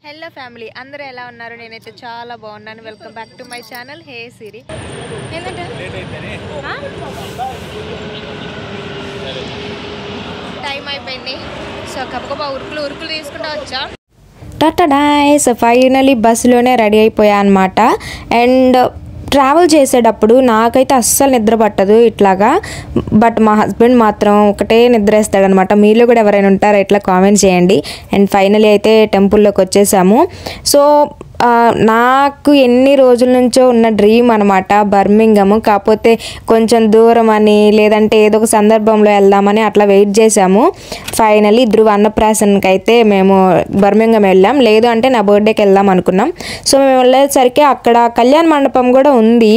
Hello family అందరూ ఎలా ఉన్నారు? నేనైతే చాలా బాగున్నాను. Welcome back to my channel hey Siri. ఏంటంటే టైం అయిపోయింది. సో కప్పకప్ప ఉరుకులు తీసుకుంటూ వచ్చా. టాటా డైస్ ఫైనలీ బస్సులోనే రెడీ అయిపోయా అనమాట. అండ్ ట్రావెల్ చేసేటప్పుడు నాకైతే అస్సలు నిద్ర పట్టదు ఇట్లాగా, బట్ మా హస్బెండ్ మాత్రం ఒకటే నిద్ర వేస్తాడనమాట. మీలో కూడా ఎవరైనా ఉంటారో ఇట్లా కామెంట్ చేయండి. అండ్ ఫైనలీ అయితే టెంపుల్లోకి వచ్చేసాము. సో నాకు ఎన్ని రోజుల నుంచో ఉన్న డ్రీమ్ అనమాట బర్మింగమ్. కాకపోతే కొంచెం దూరం అని, లేదంటే ఏదో ఒక సందర్భంలో వెళ్దామని అట్లా వెయిట్ చేసాము. ఫైనలీ ధ్రువ అన్నప్రాసనకి అయితే మేము బర్మింగమ్ వెళ్ళాం. లేదు అంటే నా బర్త్డేకి వెళ్దాం అనుకున్నాం. సో మేము వెళ్ళేసరికి అక్కడ కళ్యాణ మండపం కూడా ఉంది.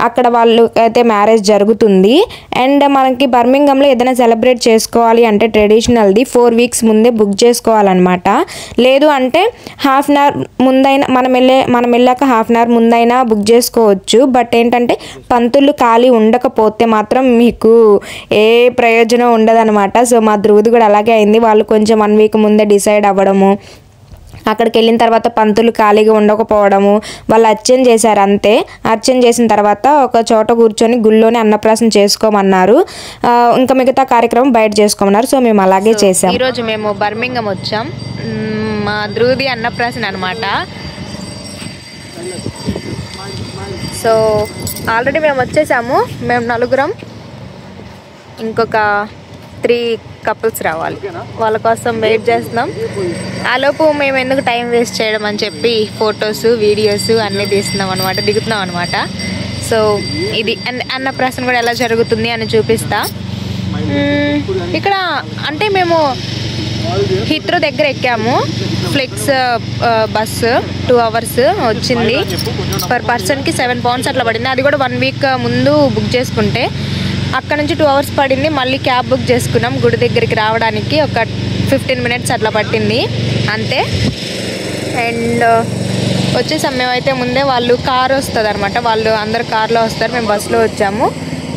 అక్కడ వాళ్ళు అయితే మ్యారేజ్ జరుగుతుంది. అండ్ మనకి బర్మింగంలో ఏదైనా సెలబ్రేట్ చేసుకోవాలి అంటే ట్రెడిషనల్ది 4 weeks ముందే బుక్ చేసుకోవాలన్నమాట. లేదు అంటే హాఫ్ అన్ అవర్ ముందైనా మనం వెళ్ళాక హాఫ్ అన్ అవర్ ముందైనా బుక్ చేసుకోవచ్చు. బట్ ఏంటంటే పంతులు ఖాళీ ఉండకపోతే మాత్రం మీకు ఏ ప్రయోజనం ఉండదన్నమాట. సో మా ధ్రువుది కూడా అలాగే అయింది. వాళ్ళు కొంచెం 1 week ముందే డిసైడ్ అవ్వడము, అక్కడికి వెళ్ళిన తర్వాత పంతులు ఖాళీగా ఉండకపోవడము, వాళ్ళు అర్చన చేశారు అంతే. అర్చన చేసిన తర్వాత ఒక చోట కూర్చొని గుళ్ళోనే అన్నప్రాసన చేసుకోమన్నారు. ఇంకా మిగతా కార్యక్రమం బయట చేసుకోమన్నారు. సో మేము అలాగే చేసాం. ఈరోజు మేము బర్మింగం వచ్చాం. మా ధ్రువుది అన్నప్రాసన అనమాట. సో ఆల్రెడీ మేము వచ్చేసాము. మేము 4, ఇంకొక 3 couples రావాలి. వాళ్ళ కోసం వెయిట్ చేస్తున్నాం. ఆలోపు మేము ఎందుకు టైం వేస్ట్ చేయడం అని చెప్పి ఫొటోస్ వీడియోస్ అన్నీ దిగుతున్నాం అనమాట. సో ఇది అన్నప్రాసన కూడా ఎలా జరుగుతుంది అని చూపిస్తా. ఇక్కడ అంటే మేము హిత్రో దగ్గర ఎక్కాము. ఫ్లెక్స్ బస్సు 2 hours వచ్చింది. పర్ పర్సన్కి 7 pounds అట్లా పడింది. అది కూడా 1 week ముందు బుక్ చేసుకుంటే. అక్కడ నుంచి 2 hours పడింది. మళ్ళీ క్యాబ్ బుక్ చేసుకున్నాం. గుడి దగ్గరికి రావడానికి ఒక 15 minutes అట్లా పట్టింది అంతే. అండ్ వచ్చేసాం మేమైతే. ముందే వాళ్ళు కార్ వస్తుంది అనమాట. వాళ్ళు అందరు కార్లో వస్తారు, మేము బస్సులో వచ్చాము.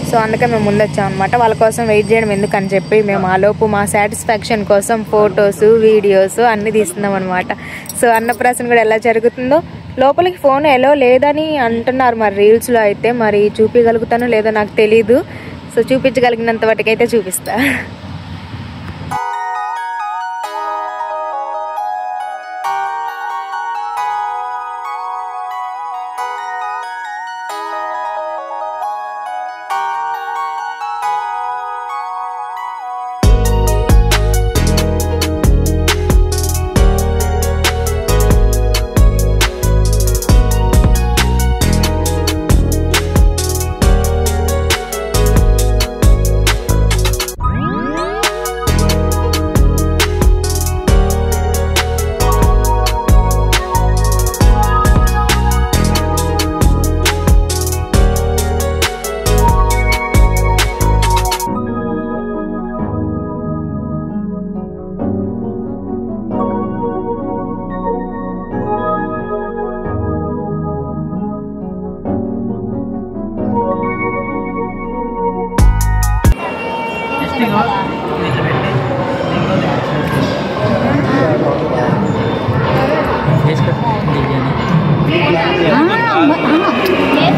సో అందుకే మేము ముందు వచ్చాము అనమాట. వాళ్ళ కోసం వెయిట్ చేయడం ఎందుకని చెప్పి మేము ఆలోపు మా సాటిస్ఫాక్షన్ కోసం ఫొటోస్ వీడియోస్ అన్నీ తీస్తున్నాం అనమాట. సో అన్నప్రాసన కూడా ఎలా జరుగుతుందో, లోపలికి ఫోన్ ఎలో లేదని అంటున్నారు మరి రీల్స్లో అయితే. మరి చూపించగలుగుతానో లేదో నాకు తెలీదు. సో చూపించగలిగినంత వాటికైతే చూపిస్తా.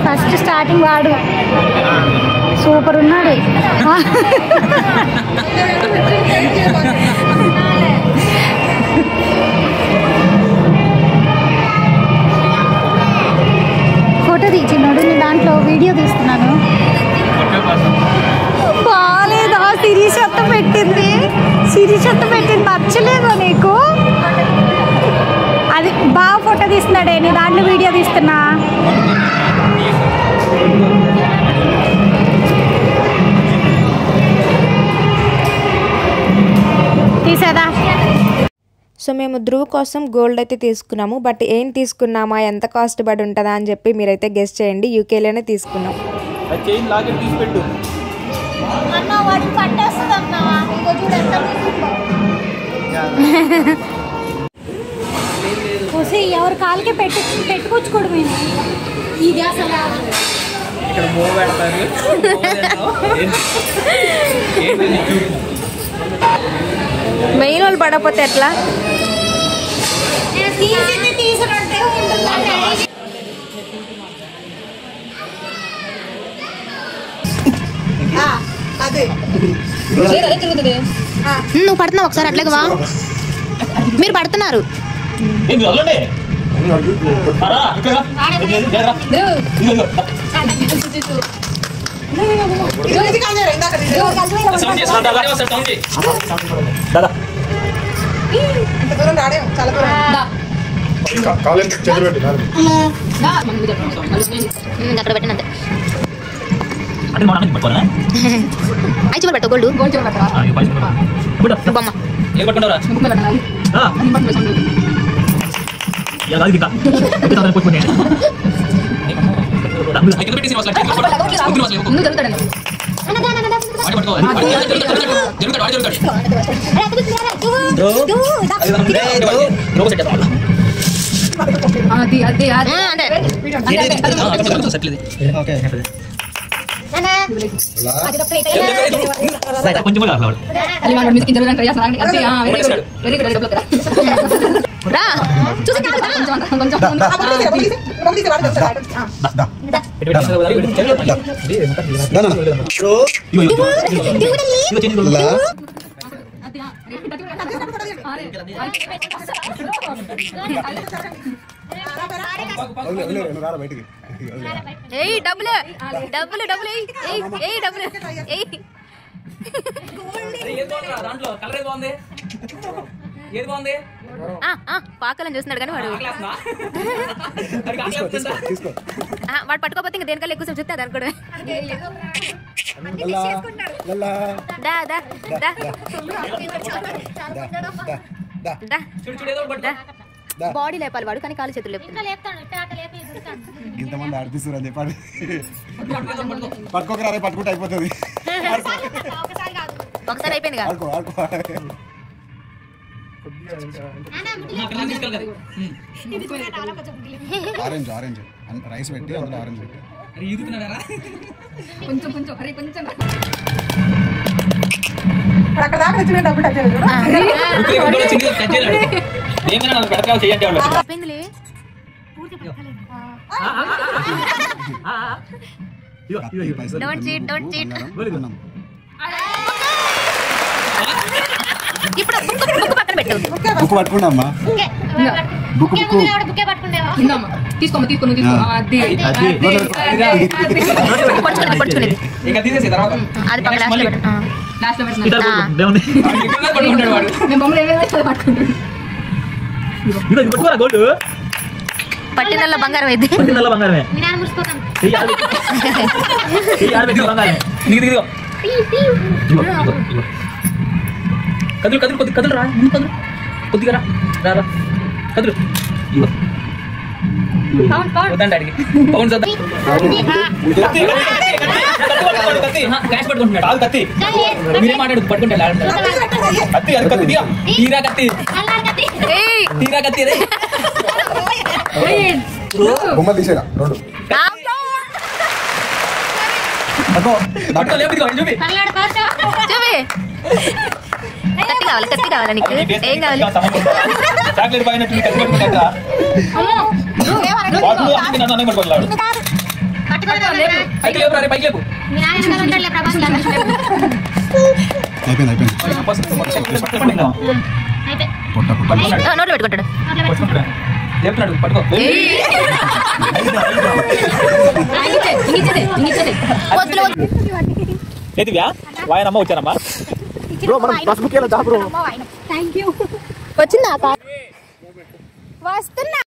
ఫస్ట్ స్టార్టింగ్ వాడు సూపర్ ఉన్నాడు. ఫోటో తీసినాడు. నేను దాంట్లో వీడియో తీస్తున్నాను. బాగాలేదా? సిరీస్ అంతా పెట్టింది నచ్చలేదు నీకు? అది బాగా ఫోటో తీస్తున్నాడే, నేను దాంట్లో వీడియో తీస్తున్నా. తీసేదా? సో మేము ధ్రువ కోసం గోల్డ్ అయితే తీసుకున్నాము. బట్ ఏం తీసుకున్నామా, ఎంత కాస్ట్ పడి ఉంటుందా అని చెప్పి మీరైతే గెస్ చేయండి. యూకేలోనే తీసుకున్నాం. ఎవరి కాలికి పెట్టుకోవచ్చుకోవడం ఇది అసలు. మెయిన్ వాళ్ళు పడకపోతే ఎట్లా? నువ్వు పడుతున్నావు ఒకసారి అట్లాగే వా. మీరు పడుతున్నారు. అక్కడ పెట్టినంతే ఐదు చూడ పెట్ట గోల్డ్ బొమ్మ డబ్బులు డబ్బులు డబ్బులు డబ్బులు పాకలని చూస్తున్నాడు కానీ వాడు వాడు పట్టుకోపోతే ఇంకా దేనికల్లా ఎక్కువ చూస్తే అది అనుకోవడమే. బాడీ లేపాలి వాడు కానీ కాలు చేతులు లేపుతాడు. ఇంతమంది ఆడిపిస్తారు అని చెప్పాలి. పట్టుకోకరా పట్టుకుంటే అయిపోతుంది. ఒకసారి అయిపోయింది కదా. ఆరెంజ్ ఆరెంజ్ రైస్ పెట్టి అందులో ఆరెంజ్ పెట్టి కొంచెం కొంచెం అరే కొంచెం ఇప్పుడు బుక్ పక్కన పెట్టు. బుక్ పట్టుకున్నామ్మా. బుక్ బుక్ తీసుకోమ్మా తీసుకుని తీసుకో. అది పక్కన లాస్ట్ లో మేము బొమ్మలు ఏమేమి పట్టుకుంటాం. పట్టినల్ల బంగారం అయితే కదులు కదులు కొద్ది కదులు రా కదులు కొద్దిగా రా రా కదులు వద్దండి అడిగి పౌండ్ కత్తి క్యాష్ పట్టుకుంటున్నాడు కత్తి మీరే మాట్లాడు పట్టుకుంటే కత్తి అది కత్తి తీరా కత్తి తీరా కత్తి బొమ్మ తీసేరా రెండు చూపి కత్తి కావాలి కత్తి కావాలా నీకు ఏం కావాలి చాక్లెట్ పైనట్టు కత్తి పట్టుకుంటా నోట్లో పెట్టుకుంటాడు చెప్తున్నాడు పట్టుకో ఏదివ్యా వాయనమ్మ వచ్చానమ్మా వచ్చిందా వస్తున్నా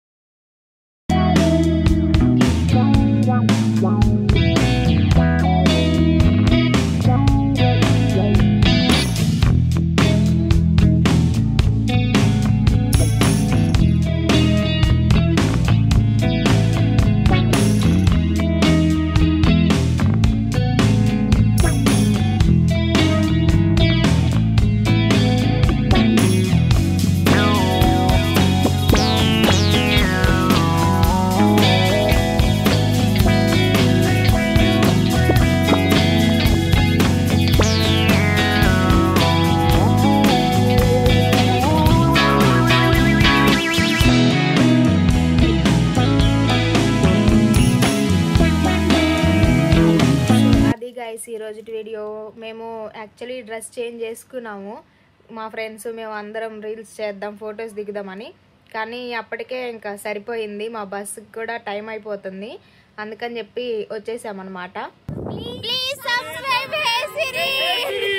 గైస్ ఈరోజు వీడియో. మేము యాక్చువల్లీ డ్రెస్ చేంజ్ చేసుకున్నాము, మా ఫ్రెండ్స్ మేము అందరం రీల్స్ చేద్దాం, ఫొటోస్ దిగుదామని. కానీ అప్పటికే ఇంకా సరిపోయింది, మా బస్సుకి కూడా టైం అయిపోతుంది. అందుకని చెప్పి వచ్చేసామన్నమాట. Please subscribe hey Siri.